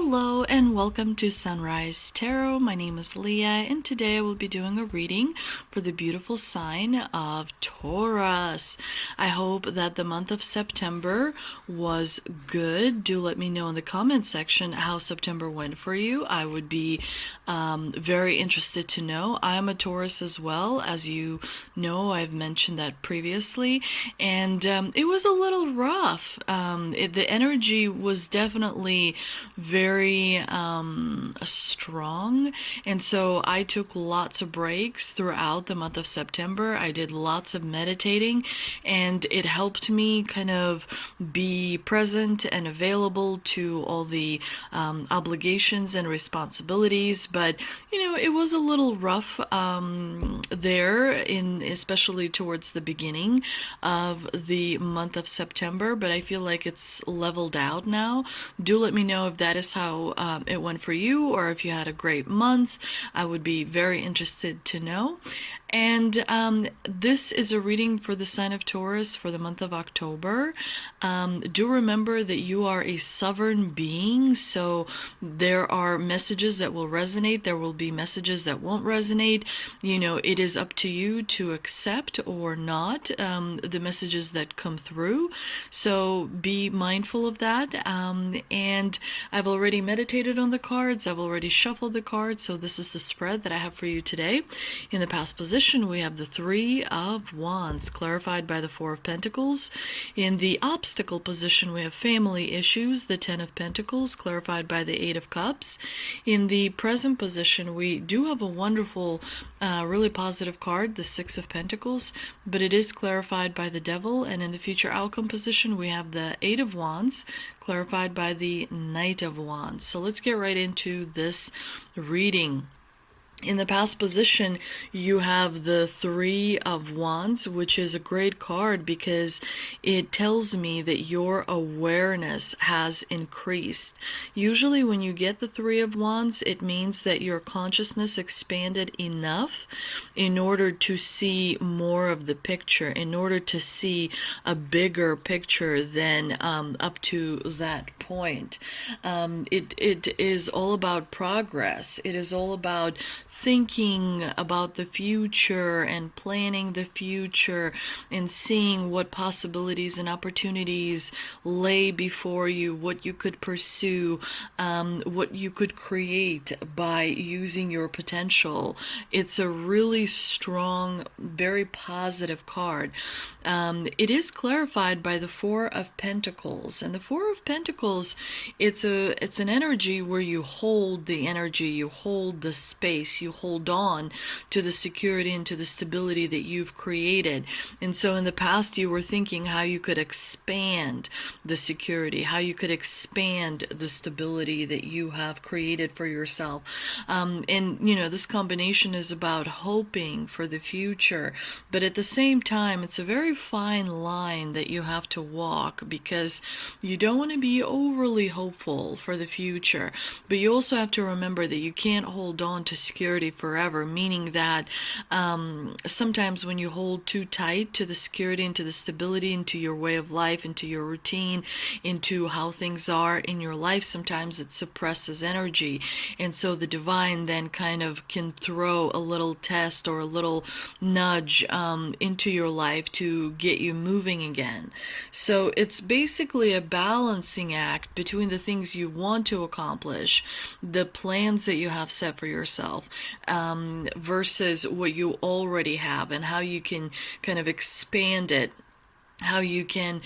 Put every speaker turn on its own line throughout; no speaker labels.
Hello and welcome to Sunrise Tarot. My name is Leah and today I will be doing a reading for the beautiful sign of Taurus. I hope that the month of September was good. Do let me know in the comment section how September went for you. I would be very interested to know. I am a Taurus as well. As you know, I've mentioned that previously, and it was a little rough. The energy was definitely very strong, and so I took lots of breaks throughout the month of September. I did lots of meditating, and it helped me kind of be present and available to all the obligations and responsibilities. But you know, it was a little rough there, especially towards the beginning of the month of September, but I feel like it's leveled out now. Do let me know if that is how it went for you, or if you had a great month. I would be very interested to know. And this is a reading for the sign of Taurus for the month of October. Do remember that you are a sovereign being, so there are messages that will resonate. There will be messages that won't resonate. You know, it is up to you to accept or not the messages that come through. So be mindful of that. And I've already meditated on the cards. I've already shuffled the cards. So this is the spread that I have for you today. In the past position, we have the Three of Wands, clarified by the Four of Pentacles. In the obstacle position, we have family issues, the Ten of Pentacles, clarified by the Eight of Cups. In the present position, we do have a wonderful, really positive card, the Six of Pentacles, but it is clarified by the Devil. And in the future outcome position, we have the Eight of Wands, clarified by the Knight of Wands. So let's get right into this reading. In the past position, you have the Three of Wands, which is a great card because it tells me that your awareness has increased. Usually when you get the Three of Wands, it means that your consciousness expanded enough in order to see more of the picture, in order to see a bigger picture than up to that point. It is all about progress. It is all about thinking about the future and planning the future and seeing what possibilities and opportunities lay before you, what you could pursue, what you could create by using your potential. It's a really strong, very positive card. It is clarified by the Four of Pentacles, and the Four of Pentacles, it's an energy where you hold the energy, you hold the space, you hold on to the security and to the stability that you've created. And so in the past, you were thinking how you could expand the security, how you could expand the stability that you have created for yourself. And you know, this combination is about hoping for the future, but at the same time, it's a very fine line that you have to walk, because you don't want to be overly hopeful for the future, but you also have to remember that you can't hold on to security forever, meaning that sometimes when you hold too tight to the security and to the stability, into your way of life, into your routine, into how things are in your life, sometimes it suppresses energy. And so the divine then kind of can throw a little test or a little nudge into your life to get you moving again. So it's basically a balancing act between the things you want to accomplish, the plans that you have set for yourself, versus what you already have, and how you can kind of expand it, how you can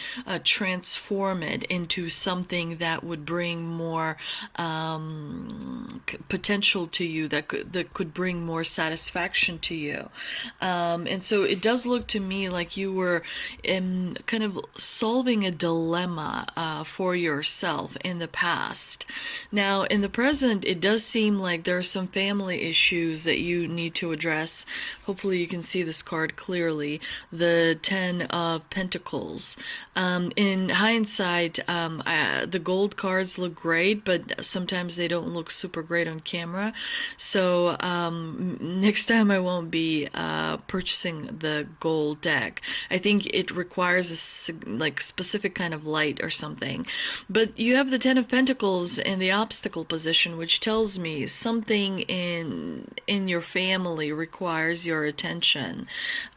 transform it into something that would bring more potential to you, that could bring more satisfaction to you. And so it does look to me like you were kind of solving a dilemma for yourself in the past. Now, in the present, it does seem like there are some family issues that you need to address. Hopefully you can see this card clearly. The Ten of Pentacles Pentacles. In hindsight, the gold cards look great, but sometimes they don't look super great on camera. So next time I won't be purchasing the gold deck. I think it requires like specific kind of light or something. But you have the Ten of Pentacles in the obstacle position, which tells me something in your family requires your attention.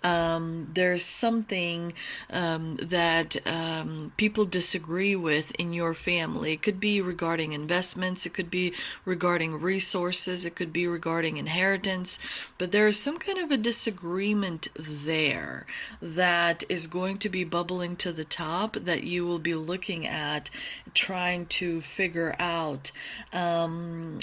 There's something that people disagree with in your family. It could be regarding investments, it could be regarding resources, it could be regarding inheritance, but there is some kind of a disagreement there that is going to be bubbling to the top that you will be looking at, trying to figure out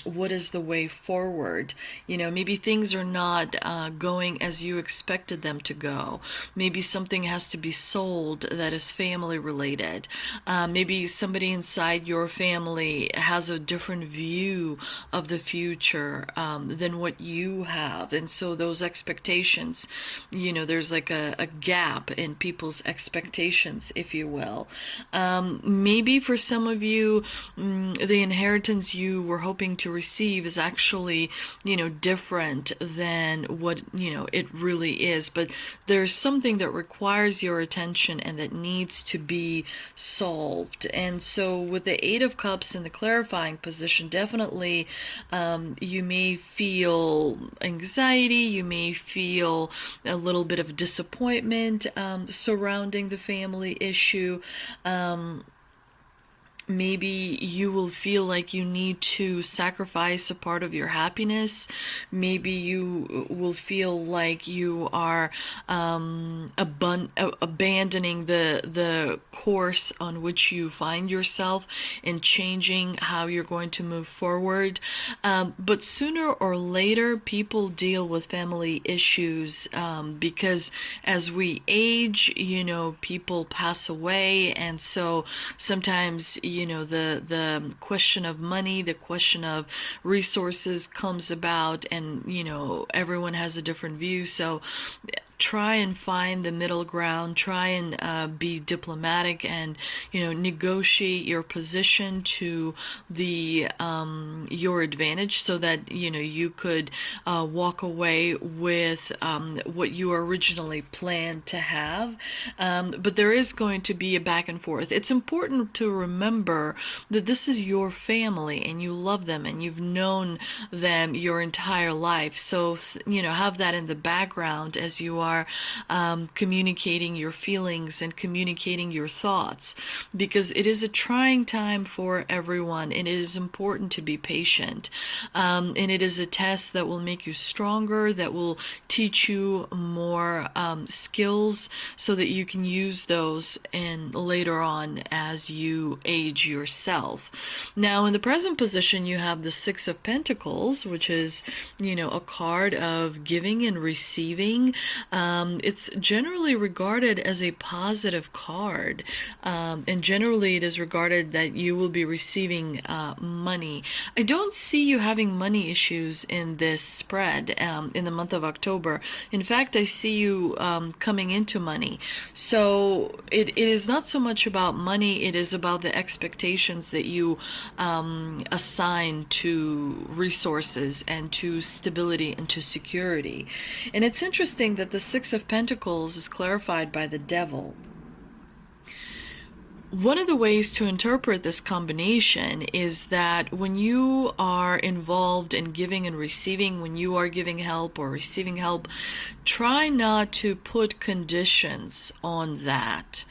what is the way forward. You know, maybe things are not going as you expected them to go. Maybe something has to be sold that is family related. Maybe somebody inside your family has a different view of the future than what you have. And so those expectations, you know, there's like a gap in people's expectations, if you will. Maybe for some of you, the inheritance you were hoping to receive is actually, you know, different than what, you know, it really is. But there's something that requires your attention and that needs to be solved. And so with the Eight of Cups in the clarifying position, definitely you may feel anxiety, you may feel a little bit of disappointment surrounding the family issue. Maybe you will feel like you need to sacrifice a part of your happiness. Maybe you will feel like you are abandoning the course on which you find yourself and changing how you're going to move forward. But sooner or later, people deal with family issues because as we age, you know, people pass away, and so sometimes, you know, the question of money, the question of resources comes about, and, you know, everyone has a different view. So try and find the middle ground, try and be diplomatic, and, you know, negotiate your position to the your advantage, so that, you know, you could walk away with what you originally planned to have. But there is going to be a back and forth. It's important to remember that this is your family and you love them and you've known them your entire life. So, you know, have that in the background as you are communicating your feelings and communicating your thoughts, because it is a trying time for everyone, and it is important to be patient. And it is a test that will make you stronger, that will teach you more skills so that you can use those in later on as you age yourself. Now, in the present position, you have the Six of Pentacles, which is, you know, a card of giving and receiving. It's generally regarded as a positive card, and generally it is regarded that you will be receiving money. I don't see you having money issues in this spread in the month of October. In fact, I see you coming into money. So it is not so much about money, it is about the expectations that you assign to resources and to stability and to security. And it's interesting that the Six of Pentacles is clarified by the Devil. One of the ways to interpret this combination is that when you are involved in giving and receiving, when you are giving help or receiving help, try not to put conditions on that.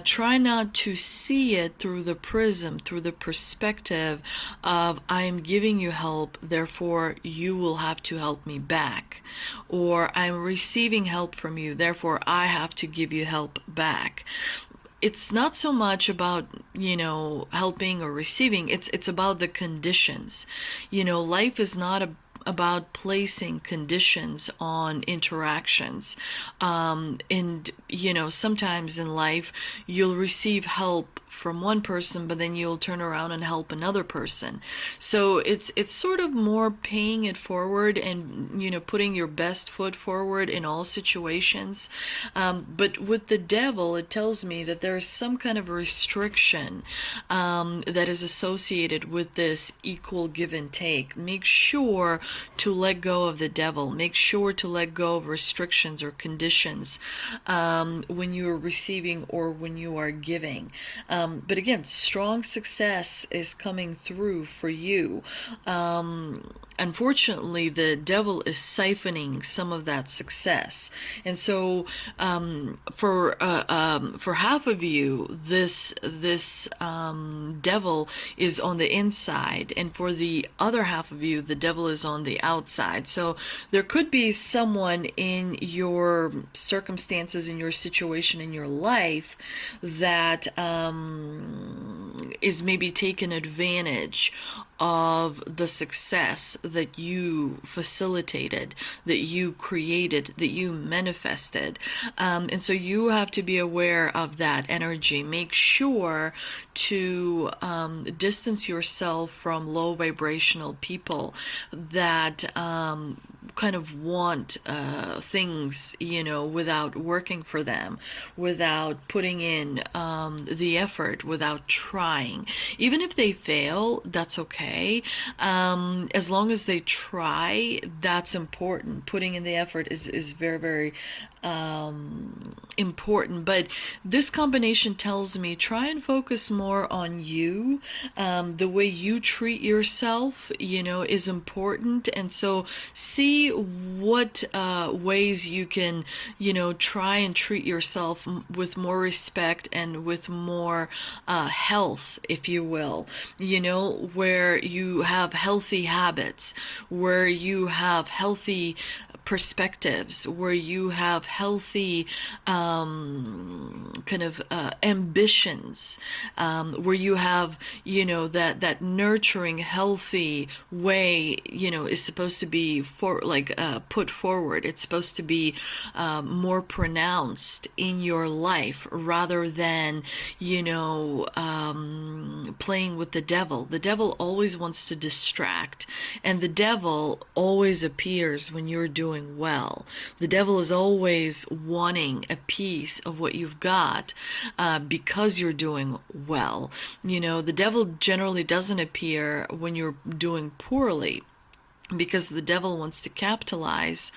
Try not to see it through the prism, through the perspective of, I am giving you help, therefore you will have to help me back. Or I'm receiving help from you, therefore I have to give you help back. It's not so much about, you know, helping or receiving. It's about the conditions. You know, life is not about placing conditions on interactions. And, you know, sometimes in life you'll receive help from one person, but then you'll turn around and help another person. So it's sort of more paying it forward and putting your best foot forward in all situations. But with the devil, it tells me that there's some kind of restriction that is associated with this equal give and take. Make sure to let go of the devil. Make sure to let go of restrictions or conditions when you are receiving or when you are giving. But again, strong success is coming through for you. Unfortunately, the devil is siphoning some of that success, and so for half of you, this devil is on the inside, and for the other half of you, the devil is on the outside. So there could be someone in your circumstances, in your situation, in your life that is maybe taking advantage of the success that you facilitated, that you created, that you manifested. And so you have to be aware of that energy. Make sure to distance yourself from low vibrational people that kind of want things, without working for them, without putting in the effort, without trying. Even if they fail, that's okay. As long as they try, that's important. Putting in the effort is very, very important. But this combination tells me try and focus more on you. The way you treat yourself, is important. And so see what ways you can, try and treat yourself with more respect and with more health, if you will, where you have healthy habits, where you have healthy perspectives, where you have healthy kind of ambitions, where you have that nurturing healthy way is supposed to be put forward. It's supposed to be more pronounced in your life rather than playing with the devil. The devil always wants to distract, and the devil always appears when you're doing well. The devil is always wanting a piece of what you've got because you're doing well. The devil generally doesn't appear when you're doing poorly, because the devil wants to capitalize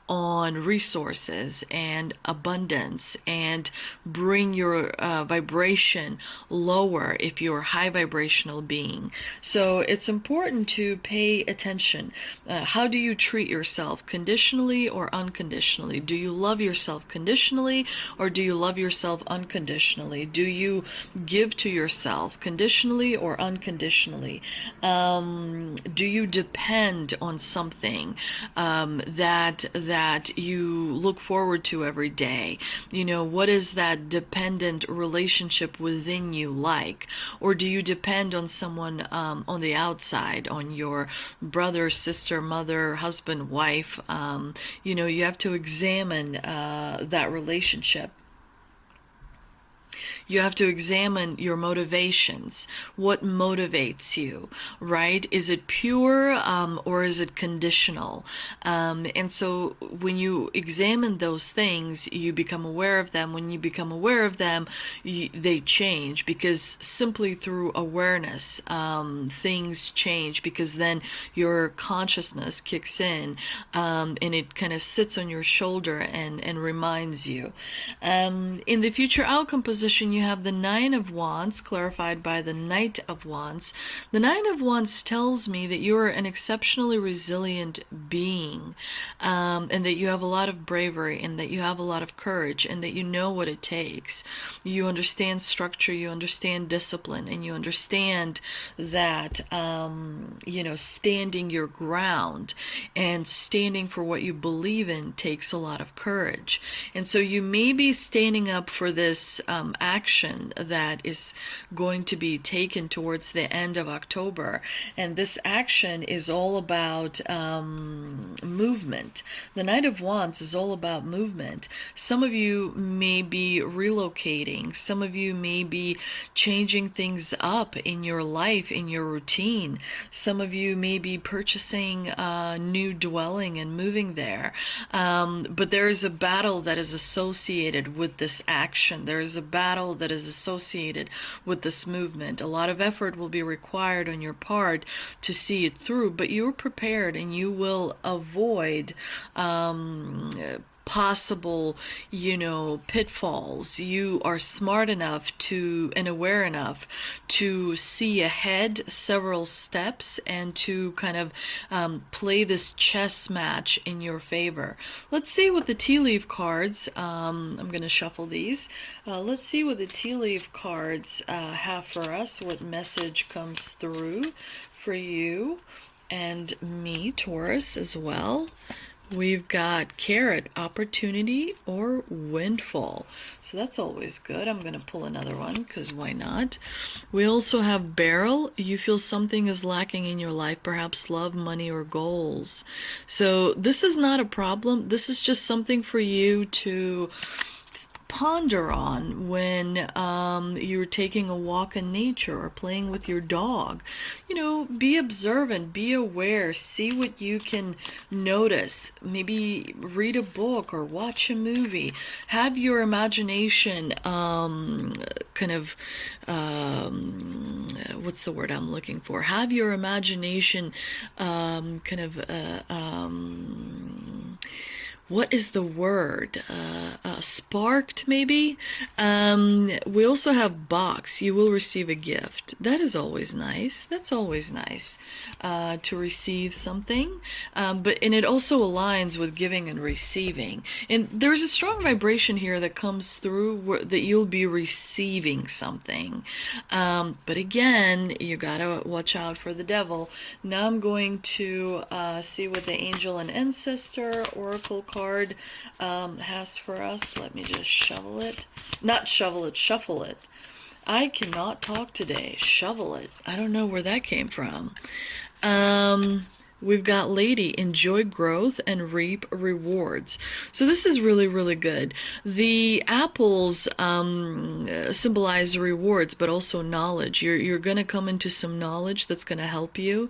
on resources and abundance and bring your vibration lower if you're a high vibrational being. So it's important to pay attention. How do you treat yourself, conditionally or unconditionally? Do you love yourself conditionally, or do you love yourself unconditionally? Do you give to yourself conditionally or unconditionally? Do you depend on something that you look forward to every day? What is that dependent relationship within you like? Or do you depend on someone on the outside, on your brother, sister, mother, husband, wife? You have to examine that relationship. You have to examine your motivations. What motivates you, right? Is it pure or is it conditional? And so when you examine those things, you become aware of them. When you become aware of them, they change, because simply through awareness, things change, because then your consciousness kicks in and it kind of sits on your shoulder and reminds you. In the future outcome position, you have the Nine of Wands clarified by the Knight of Wands. The Nine of Wands tells me that you're an exceptionally resilient being, and that you have a lot of bravery, and that you have a lot of courage, and that you know what it takes. You understand structure, you understand discipline, and you understand that standing your ground and standing for what you believe in takes a lot of courage. And so you may be standing up for this action action that is going to be taken towards the end of October. And this action is all about movement. The Knight of Wands is all about movement. Some of you may be relocating. Some of you may be changing things up in your life, in your routine. Some of you may be purchasing a new dwelling and moving there. But there is a battle that is associated with this action. There is a battle that is associated with this movement. A lot of effort will be required on your part to see it through, but you're prepared and you will avoid possible, pitfalls. You are smart enough to and aware enough to see ahead several steps and to kind of play this chess match in your favor. Let's see what the tea leaf cards, I'm going to shuffle these. Let's see what the tea leaf cards have for us, what message comes through for you and me, Taurus, as well. We've got carrot, opportunity, or windfall. So that's always good. I'm going to pull another one because why not? We also have barrel. You feel something is lacking in your life, perhaps love, money, or goals. So this is not a problem. This is just something for you to ponder on when you're taking a walk in nature or playing with your dog. Be observant, be aware, see what you can notice. Maybe read a book or watch a movie. Have your imagination what's the word I'm looking for? Have your imagination what is the word? Sparked, maybe? We also have box. You will receive a gift. That is always nice. That's always nice to receive something. And it also aligns with giving and receiving. And there's a strong vibration here that comes through that you'll be receiving something. But again, you gotta watch out for the devil. Now I'm going to see what the angel and ancestor oracle card has for us. Let me just shuffle it. Shuffle it. I cannot talk today. Shovel it. I don't know where that came from. We've got lady, enjoy growth and reap rewards. So this is really, really good. The apples symbolize rewards, but also knowledge. You're going to come into some knowledge that's going to help you.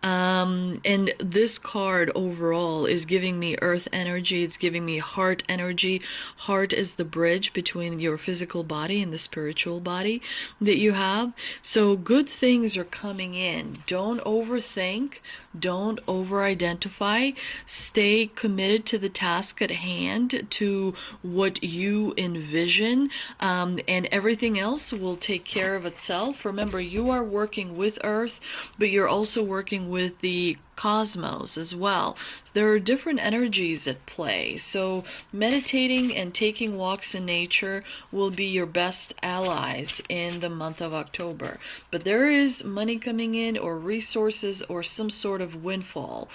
And this card overall is giving me earth energy. It's giving me heart energy. Heart is the bridge between your physical body and the spiritual body that you have. So good things are coming in. Don't overthink. Don't over-identify. Stay committed to the task at hand, to what you envision, and everything else will take care of itself. Remember, you are working with Earth, but you're also working with the cosmos as well. There are different energies at play. So meditating and taking walks in nature will be your best allies in the month of October. But there is money coming in, or resources, or some sort of windfall.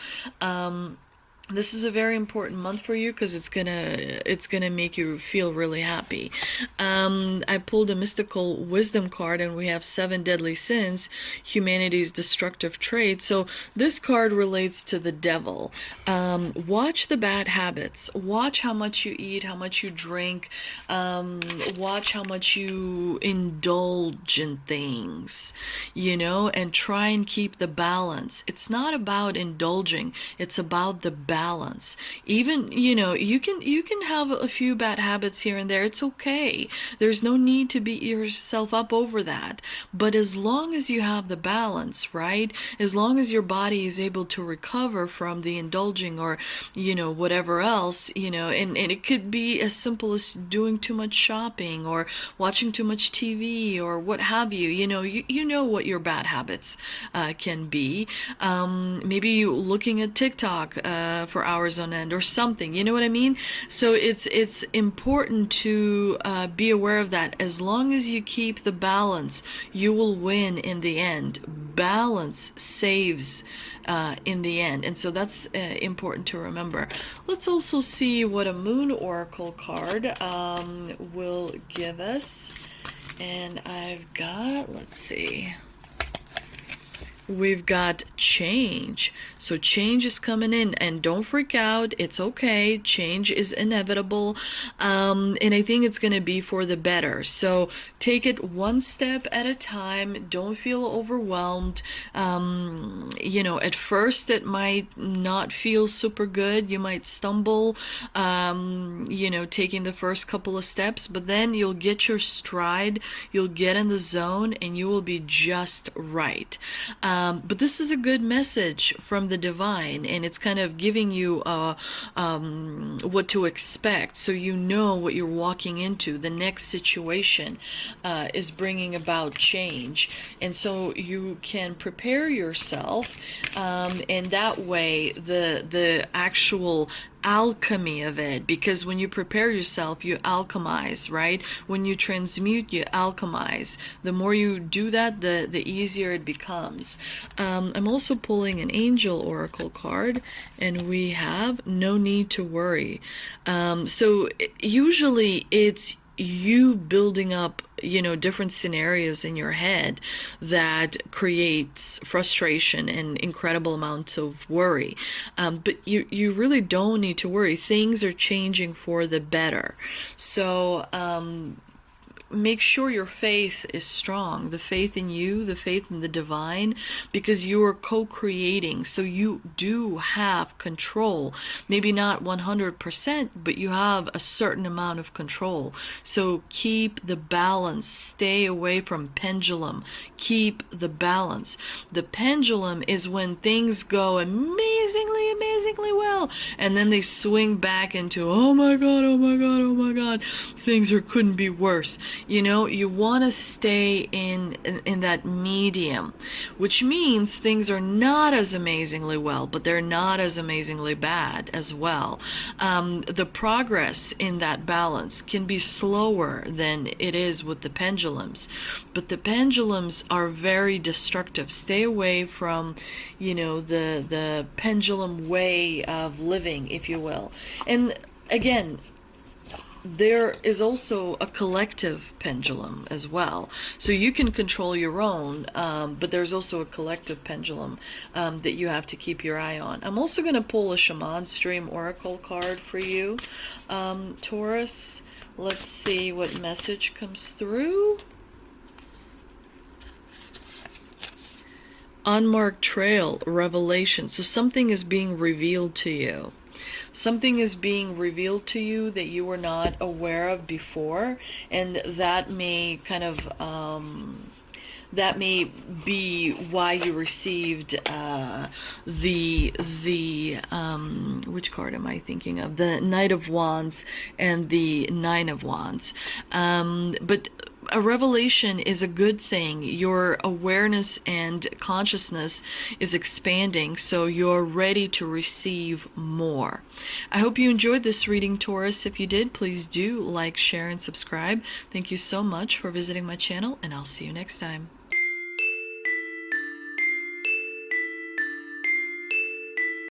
This is a very important month for you because it's gonna make you feel really happy. I pulled a mystical wisdom card, and we have 7 deadly sins, humanity's destructive traits. So this card relates to the devil. Watch the bad habits. Watch how much you eat, how much you drink. Watch how much you indulge in things, and try and keep the balance. It's not about indulging. It's about the balance. Even, you can have a few bad habits here and there. It's okay. There's no need to beat yourself up over that. But as long as you have the balance, right? As long as your body is able to recover from the indulging or, whatever else, and it could be as simple as doing too much shopping or watching too much TV or what have you. You know what your bad habits can be. Maybe looking at TikTok for hours on end or something, you know what I mean? So it's important to be aware of that. As long as you keep the balance, you will win in the end. Balance saves in the end, and so that's important to remember. Let's also see what a moon oracle card will give us. And I've got, let's see, we've got change. So change is coming in, and don't freak out. It's okay. Change is inevitable. And I think it's going to be for the better. So take it one step at a time. Don't feel overwhelmed. At first it might not feel super good. You might stumble, taking the first couple of steps, but then you'll get your stride. You'll get in the zone, and you will be just right. But this is a good message from the divine, and it's kind of giving you what to expect, so you know what you're walking into. The next situation is bringing about change, and so you can prepare yourself, and that way the actual alchemy of it, because when you prepare yourself, you alchemize, right? When you transmute, you alchemize. The more you do that, the easier it becomes. I'm also pulling an angel oracle card, and we have no need to worry. So usually it's you building up, different scenarios in your head that creates frustration and incredible amounts of worry. But you really don't need to worry. Things are changing for the better. So make sure your faith is strong, the faith in you, the faith in the divine, because you are co-creating, so you do have control. Maybe not 100%, but you have a certain amount of control. So keep the balance. Stay away from pendulum. Keep the balance. The pendulum is when things go amazingly well, and then they swing back into, oh my god, oh my god, oh my god, things couldn't be worse. You want to stay in that medium, which means things are not as amazingly well, but they're not as amazingly bad as well. The progress in that balance can be slower than it is with the pendulums, but the pendulums are very destructive. Stay away from, the pendulum way of living, if you will. And again, there is also a collective pendulum as well. So you can control your own, but there's also a collective pendulum that you have to keep your eye on. I'm also going to pull a Shaman Stream Oracle card for you, Taurus. Let's see what message comes through. Unmarked trail, revelation. So something is being revealed to you. Something is being revealed to you that you were not aware of before, and that may kind of that may be why you received the which card am I thinking of? The Knight of Wands and the Nine of Wands. But a revelation is a good thing. Your awareness and consciousness is expanding, so you're ready to receive more. I hope you enjoyed this reading, Taurus. If you did, please do like, share, and subscribe. Thank you so much for visiting my channel, and I'll see you next time.